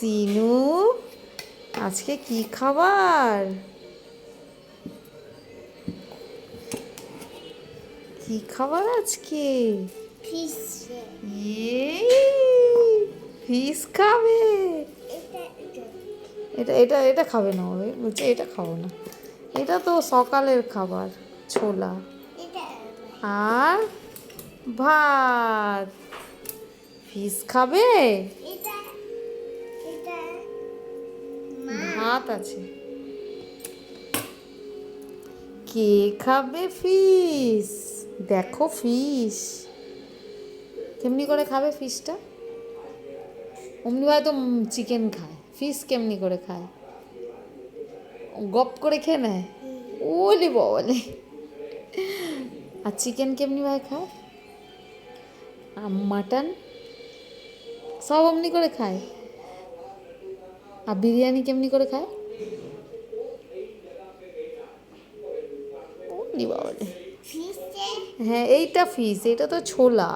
সিনু, আজকে কি খাবার? কি খাবার আজকে? ফিশ। ইয়ে, ফিশ খাবে? এটা এটা এটা খাবে না, ওই বলছে এটা খাবো না। এটা তো সকালের খাবার, ছোলা আর ভাত। ফিশ খাবে? ভাত আছে। কে খাবে ফিশ? দেখো ফিশ কেমনি করে খাবে ফিশটা। অমনি ভাই তো চিকেন খায়, ফিশ কেমনি করে খায়? গপ করে খেয়ে নেয়। ওলি বলে। আর চিকেন কেমনি ভাই খায়? আর মাটন সব অমনি করে খায়। আর বিরিয়ানি কেমনি করে খায়? ওলি বলে। হ্যাঁ এইটা ফিশ, এটা তো ছোলা।